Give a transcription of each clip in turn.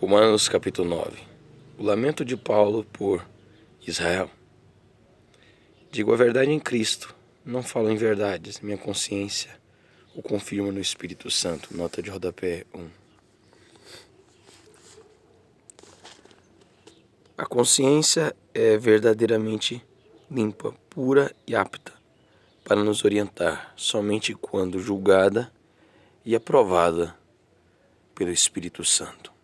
Romanos capítulo 9. O lamento de Paulo por Israel. Digo a verdade em Cristo, não falo em verdades, minha consciência o confirma no Espírito Santo. Nota de rodapé 1. A consciência é verdadeiramente limpa, pura e apta para nos orientar somente quando julgada e aprovada pelo Espírito Santo.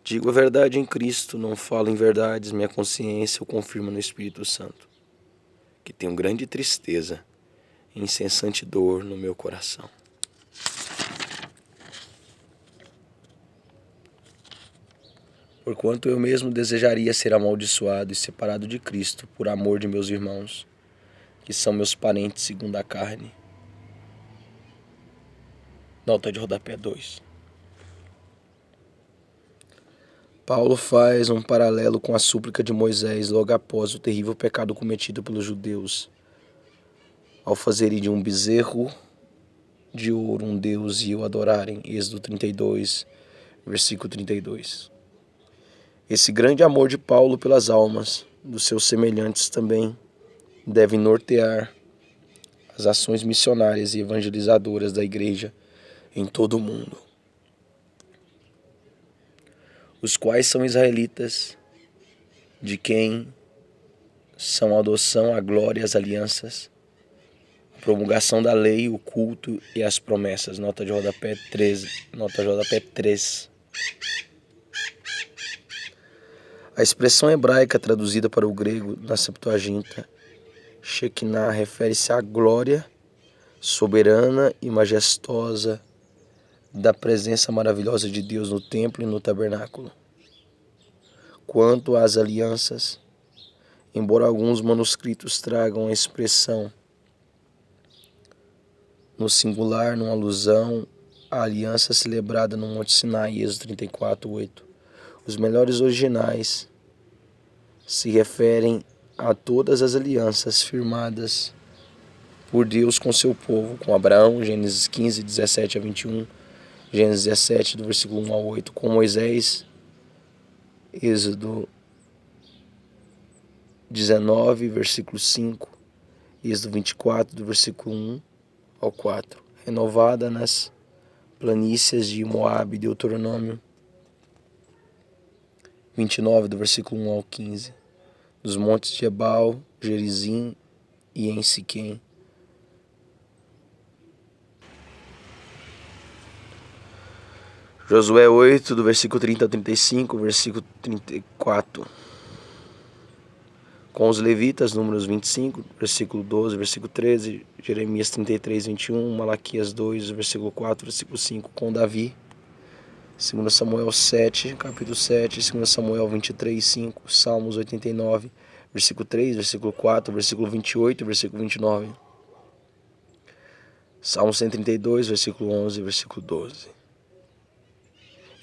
Digo a verdade em Cristo, não falo em verdades, minha consciência o confirma no Espírito Santo, que tenho grande tristeza e incessante dor no meu coração. Porquanto eu mesmo desejaria ser amaldiçoado e separado de Cristo por amor de meus irmãos, que são meus parentes segundo a carne. Nota de rodapé 2. Paulo faz um paralelo com a súplica de Moisés logo após o terrível pecado cometido pelos judeus, ao fazerem de um bezerro de ouro um Deus e o adorarem. Êxodo 32, versículo 32. Esse grande amor de Paulo pelas almas dos seus semelhantes também deve nortear as ações missionárias e evangelizadoras da igreja em todo o mundo, os quais são israelitas, de quem são a adoção, a glória e as alianças, a promulgação da lei, o culto e as promessas. Nota de rodapé 13. Nota de rodapé 3. A expressão hebraica traduzida para o grego na Septuaginta, Shekinah, refere-se à glória soberana e majestosa da presença maravilhosa de Deus no templo e no tabernáculo. Quanto às alianças, embora alguns manuscritos tragam a expressão no singular, numa alusão à aliança celebrada no Monte Sinai, Êxodo 34, 8, os melhores originais se referem a todas as alianças firmadas por Deus com seu povo, com Abraão, Gênesis 15, 17 a 21, Gênesis 17, do versículo 1 ao 8, com Moisés, Êxodo 19, versículo 5, Êxodo 24, do versículo 1 ao 4, renovada nas planícies de Moabe, Deuteronômio 29, do versículo 1 ao 15, dos montes de Ebal, Gerizim e em Siquém. Josué 8, do versículo 30 ao 35, versículo 34. Com os levitas, Números 25, versículo 12, versículo 13, Jeremias 33, 21, Malaquias 2, versículo 4, versículo 5. Com Davi, 2 Samuel 7, capítulo 7, 2 Samuel 23, 5, Salmos 89, versículo 3, versículo 4, versículo 28, versículo 29. Salmo 132, versículo 11, versículo 12.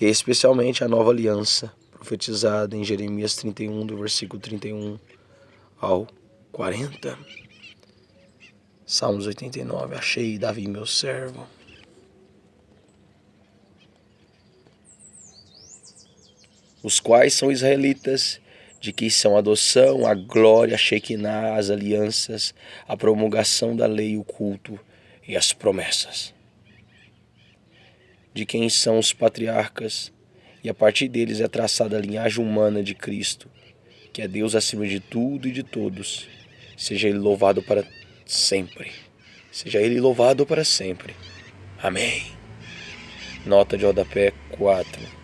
E especialmente a nova aliança, profetizada em Jeremias 31, do versículo 31 ao 40. Salmos 89, achei Davi meu servo. Os quais são israelitas, de que são a adoção, a glória, a Shekinah, as alianças, a promulgação da lei, o culto e as promessas. De quem são os patriarcas, e a partir deles é traçada a linhagem humana de Cristo, que é Deus acima de tudo e de todos. Seja Ele louvado para sempre. Seja Ele louvado para sempre. Amém. Nota de rodapé 4.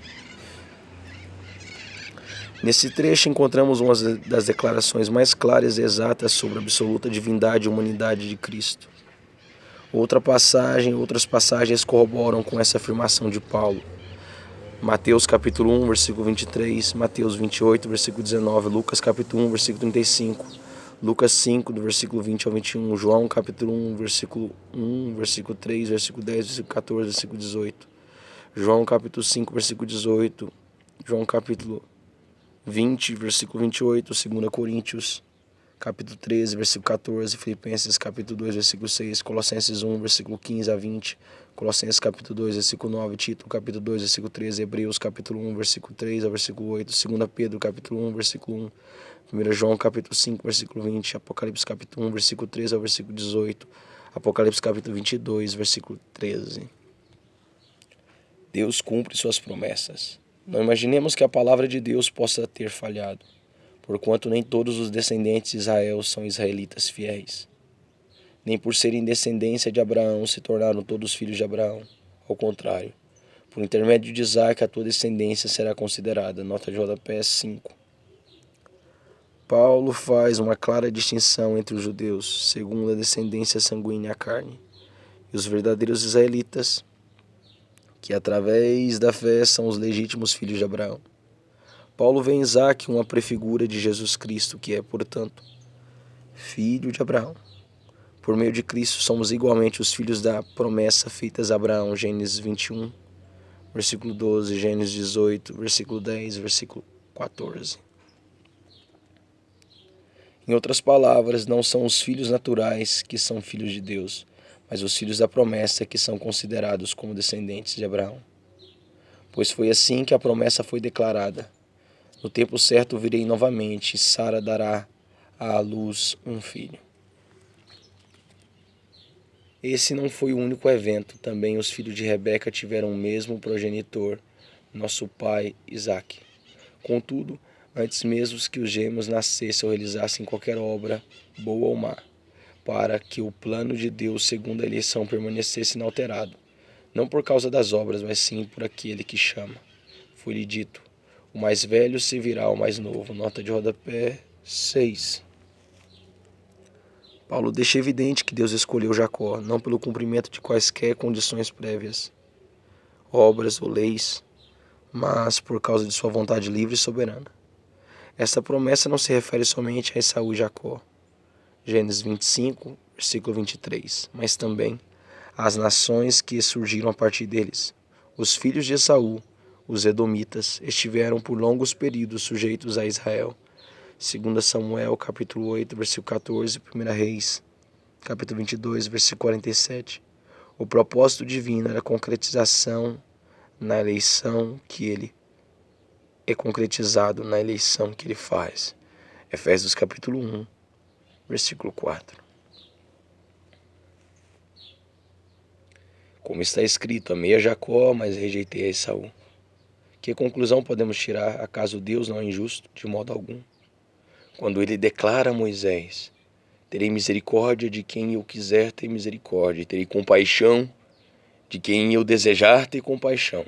Nesse trecho encontramos uma das declarações mais claras e exatas sobre a absoluta divindade e humanidade de Cristo. Outras passagens corroboram com essa afirmação de Paulo. Mateus capítulo 1, versículo 23, Mateus 28, versículo 19, Lucas capítulo 1, versículo 35, Lucas 5, do versículo 20 ao 21, João capítulo 1, versículo 1, versículo 3, versículo 10, versículo 14, versículo 18, João capítulo 5, versículo 18, João capítulo 20, versículo 28, 2 Coríntios capítulo 13, versículo 14, Filipenses capítulo 2, versículo 6, Colossenses 1, versículo 15 a 20, Colossenses capítulo 2, versículo 9, Tito capítulo 2, versículo 13, Hebreus capítulo 1, versículo 3 ao versículo 8, 2 Pedro capítulo 1, versículo 1, 1 João capítulo 5, versículo 20, Apocalipse capítulo 1, versículo 13 ao versículo 18, Apocalipse capítulo 22, versículo 13. Deus cumpre suas promessas. Não imaginemos que a palavra de Deus possa ter falhado, porquanto nem todos os descendentes de Israel são israelitas fiéis. Nem por serem descendência de Abraão se tornaram todos filhos de Abraão. Ao contrário, por intermédio de Isaac a tua descendência será considerada. Nota de rodapé 5. Paulo faz uma clara distinção entre os judeus, segundo a descendência sanguínea à carne, e os verdadeiros israelitas, que através da fé são os legítimos filhos de Abraão. Paulo vê em Isaac uma prefigura de Jesus Cristo, que é, portanto, filho de Abraão. Por meio de Cristo somos igualmente os filhos da promessa feitas a Abraão, Gênesis 21, versículo 12, Gênesis 18, versículo 10, versículo 14. Em outras palavras, não são os filhos naturais que são filhos de Deus, mas os filhos da promessa que são considerados como descendentes de Abraão. Pois foi assim que a promessa foi declarada. No tempo certo virei novamente, e Sara dará à luz um filho. Esse não foi o único evento, também os filhos de Rebeca tiveram o mesmo progenitor, nosso pai Isaque. Contudo, antes mesmo que os gêmeos nascessem ou realizassem qualquer obra, boa ou má, para que o plano de Deus segundo a eleição permanecesse inalterado, não por causa das obras, mas sim por aquele que chama. Foi-lhe dito, o mais velho servirá ao mais novo. Nota de rodapé 6. Paulo deixa evidente que Deus escolheu Jacó, não pelo cumprimento de quaisquer condições prévias, obras ou leis, mas por causa de sua vontade livre e soberana. Esta promessa não se refere somente a Esaú e Jacó, Gênesis 25, versículo 23, mas também às nações que surgiram a partir deles. Os filhos de Esaú, os edomitas, estiveram por longos períodos sujeitos a Israel. 2 Samuel, capítulo 8, versículo 14, 1 Reis, capítulo 22, versículo 47. O propósito divino era a concretização na eleição que ele é concretizado na eleição que ele faz. Efésios capítulo 1, versículo 4. Como está escrito, amei a Jacó, mas rejeitei a Esaú. Que conclusão podemos tirar? Acaso Deus não é injusto? De modo algum. Quando ele declara a Moisés, terei misericórdia de quem eu quiser ter misericórdia, e terei compaixão de quem eu desejar ter compaixão.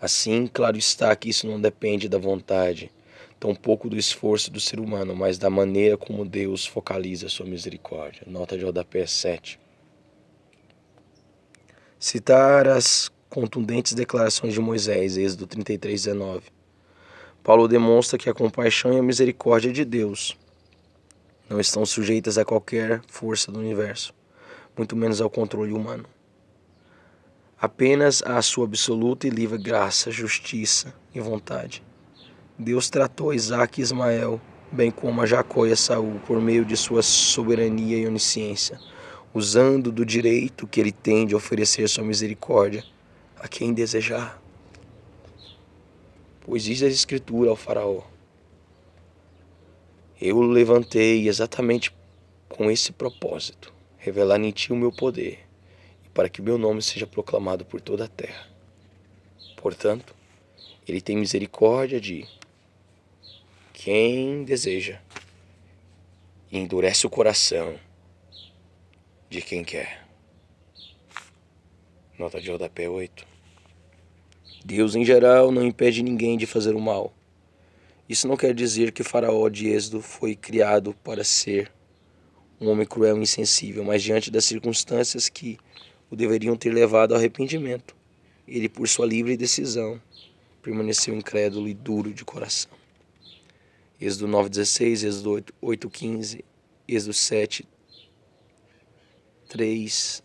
Assim, claro está que isso não depende da vontade, tampouco do esforço do ser humano, mas da maneira como Deus focaliza a sua misericórdia. Nota de rodapé 7. Citar as contundentes declarações de Moisés, Êxodo 33:19. Paulo demonstra que a compaixão e a misericórdia de Deus não estão sujeitas a qualquer força do universo, muito menos ao controle humano. Apenas à sua absoluta e livre graça, justiça e vontade. Deus tratou a Isaque e Ismael, bem como a Jacó e a Esaú, por meio de sua soberania e onisciência, usando do direito que ele tem de oferecer sua misericórdia a quem desejar. Pois diz a Escritura ao faraó, eu o levantei exatamente com esse propósito, revelar em ti o meu poder, e para que o meu nome seja proclamado por toda a terra. Portanto, ele tem misericórdia de quem deseja e endurece o coração de quem quer. Nota de rodapé 8. Deus, em geral, não impede ninguém de fazer o mal. Isso não quer dizer que o faraó de Êxodo foi criado para ser um homem cruel e insensível, mas diante das circunstâncias que o deveriam ter levado ao arrependimento, ele, por sua livre decisão, permaneceu incrédulo e duro de coração. Êxodo 9:16, Êxodo 8:15, Êxodo 7:3,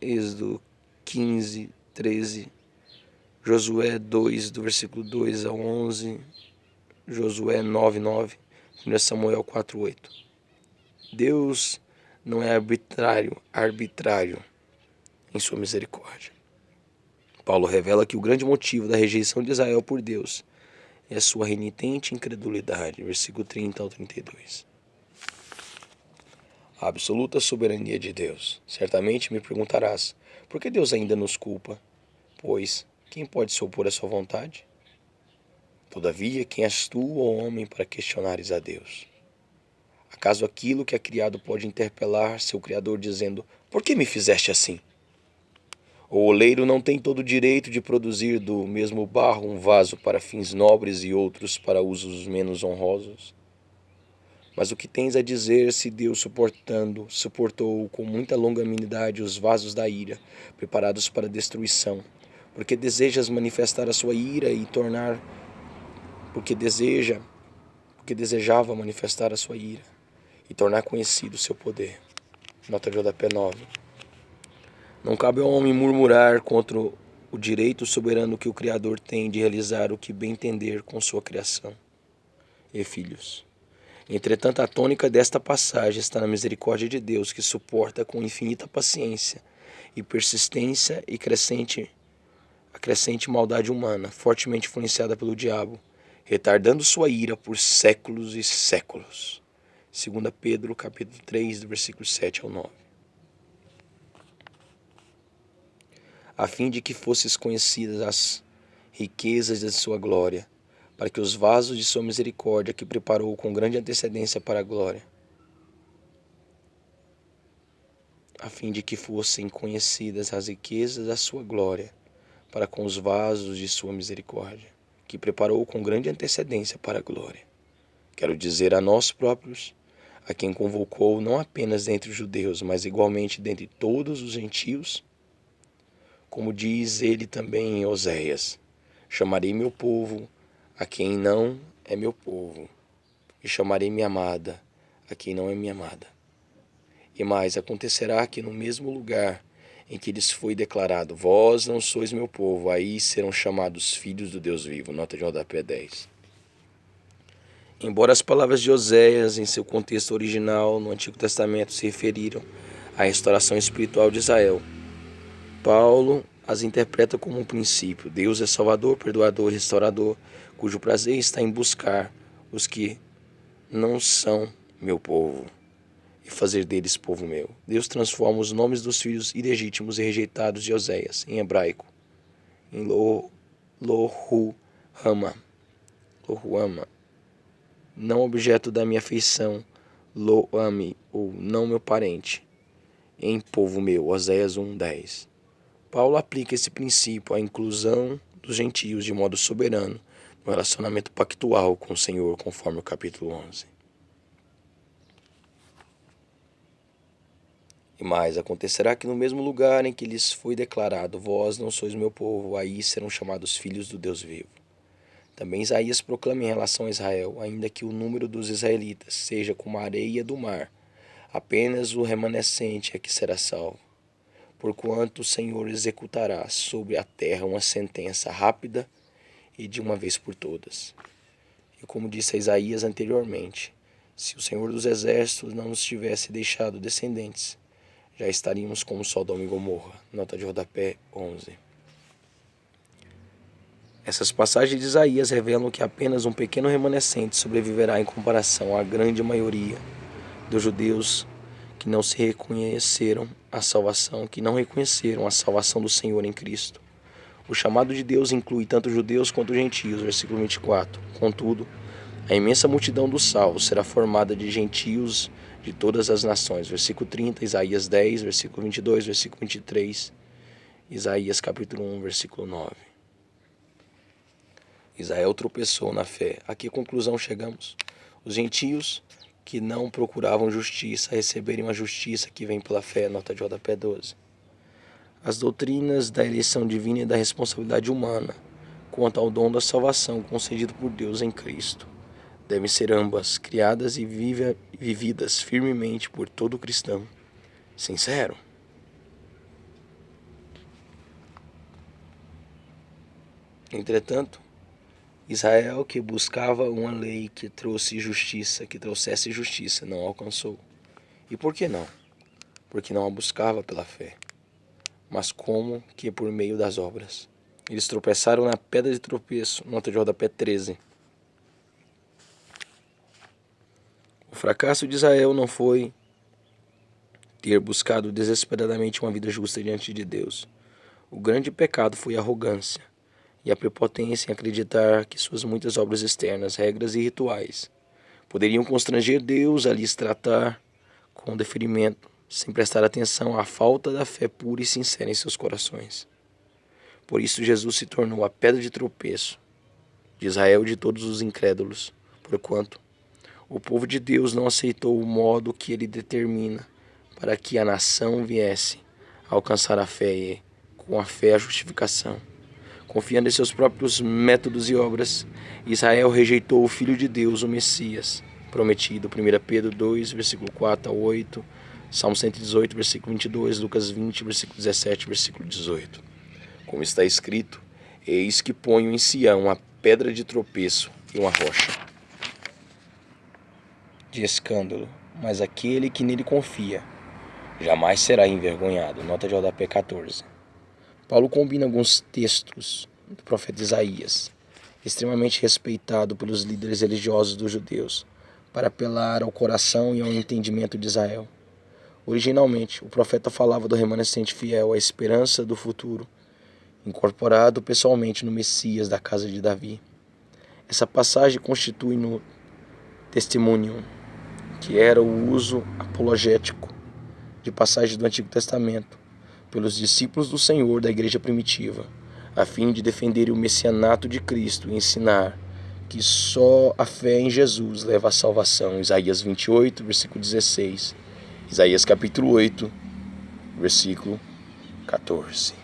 Êxodo 15:13, Josué 2, do versículo 2 ao 11, Josué 9:9, 1 Samuel 4:8. Deus não é arbitrário em sua misericórdia. Paulo revela que o grande motivo da rejeição de Israel por Deus é a sua renitente incredulidade, versículo 30 ao 32. A absoluta soberania de Deus. Certamente me perguntarás, por que Deus ainda nos culpa? Pois, quem pode se opor à sua vontade? Todavia, quem és tu, ó homem, para questionares a Deus? Acaso aquilo que é criado pode interpelar seu Criador dizendo, por que me fizeste assim? O oleiro não tem todo o direito de produzir do mesmo barro um vaso para fins nobres e outros para usos menos honrosos? Mas o que tens a dizer se Deus suportou com muita longanimidade os vasos da ira, preparados para destruição, porque desejas manifestar a sua ira e porque desejava manifestar a sua ira e tornar conhecido o seu poder. Nota de rodapé 9. Não cabe ao homem murmurar contra o direito soberano que o Criador tem de realizar o que bem entender com sua criação. E filhos. Entretanto, a tônica desta passagem está na misericórdia de Deus, que suporta com infinita paciência e persistência e a crescente maldade humana, fortemente influenciada pelo diabo, retardando sua ira por séculos e séculos. 2 Pedro, capítulo 3, do versículo 7 ao 9. A fim de que fosses conhecidas as riquezas de sua glória, para que os vasos de sua misericórdia, que preparou com grande antecedência para a glória, a fim de que fossem conhecidas as riquezas da sua glória, para com os vasos de sua misericórdia, que preparou com grande antecedência para a glória. Quero dizer a nós próprios, a quem convocou não apenas dentre os judeus, mas igualmente dentre todos os gentios, como diz ele também em Oséias, chamarei meu povo a quem não é meu povo, e chamarei minha amada a quem não é minha amada. E mais, acontecerá que no mesmo lugar em que lhes foi declarado, vós não sois meu povo, aí serão chamados filhos do Deus vivo. Nota de rodapé 10. Embora as palavras de Oséias, em seu contexto original no Antigo Testamento, se referiram à restauração espiritual de Israel, Paulo as interpreta como um princípio. Deus é salvador, perdoador e restaurador, cujo prazer está em buscar os que não são meu povo e fazer deles povo meu. Deus transforma os nomes dos filhos ilegítimos e rejeitados de Oséias, em hebraico, em Lohuama, não objeto da minha afeição, Lo-ami, ou não meu parente, em povo meu, Oséias 1:10. Paulo aplica esse princípio à inclusão dos gentios de modo soberano no relacionamento pactual com o Senhor, conforme o capítulo 11. E mais, acontecerá que no mesmo lugar em que lhes foi declarado, vós não sois meu povo, aí serão chamados filhos do Deus vivo. Também Isaías proclama em relação a Israel, ainda que o número dos israelitas seja como a areia do mar, apenas o remanescente é que será salvo. Porquanto o Senhor executará sobre a terra uma sentença rápida e de uma vez por todas. E como disse a Isaías anteriormente, se o Senhor dos Exércitos não nos tivesse deixado descendentes, já estaríamos como Sodoma e Gomorra. Nota de rodapé 11. Essas passagens de Isaías revelam que apenas um pequeno remanescente sobreviverá em comparação à grande maioria dos judeus que não reconheceram a salvação do Senhor em Cristo. O chamado de Deus inclui tanto judeus quanto gentios, versículo 24. Contudo, a imensa multidão dos salvos será formada de gentios de todas as nações, versículo 30, Isaías 10, versículo 22, versículo 23, Isaías capítulo 1, versículo 9. Israel tropeçou na fé. A que conclusão chegamos? Os gentios que não procuravam justiça receberem uma justiça que vem pela fé, nota de rodapé 12. As doutrinas da eleição divina e da responsabilidade humana quanto ao dom da salvação concedido por Deus em Cristo devem ser ambas criadas e vividas firmemente por todo cristão sincero. Entretanto, Israel, que buscava uma lei que trouxesse justiça, não alcançou. E por que não? Porque não a buscava pela fé, mas como que por meio das obras. Eles tropeçaram na pedra de tropeço, nota de rodapé 13. O fracasso de Israel não foi ter buscado desesperadamente uma vida justa diante de Deus. O grande pecado foi a arrogância e a prepotência em acreditar que suas muitas obras externas, regras e rituais poderiam constranger Deus a lhes tratar com deferimento, sem prestar atenção à falta da fé pura e sincera em seus corações. Por isso Jesus se tornou a pedra de tropeço de Israel e de todos os incrédulos, porquanto o povo de Deus não aceitou o modo que ele determina para que a nação viesse a alcançar a fé e, com a fé, a justificação. Confiando em seus próprios métodos e obras, Israel rejeitou o Filho de Deus, o Messias, prometido. 1 Pedro 2, versículo 4 a 8, Salmo 118, versículo 22, Lucas 20, versículo 17, versículo 18. Como está escrito, eis que ponho em Sião a pedra de tropeço e uma rocha de escândalo, mas aquele que nele confia jamais será envergonhado. Nota de rodapé 14. Paulo combina alguns textos do profeta Isaías, extremamente respeitado pelos líderes religiosos dos judeus, para apelar ao coração e ao entendimento de Israel. Originalmente, o profeta falava do remanescente fiel à esperança do futuro, incorporado pessoalmente no Messias da casa de Davi. Essa passagem constitui no testemunho, que era o uso apologético de passagens do Antigo Testamento pelos discípulos do Senhor da igreja primitiva, a fim de defender o messianato de Cristo e ensinar que só a fé em Jesus leva à salvação. Isaías 28, versículo 16. Isaías capítulo 8, versículo 14.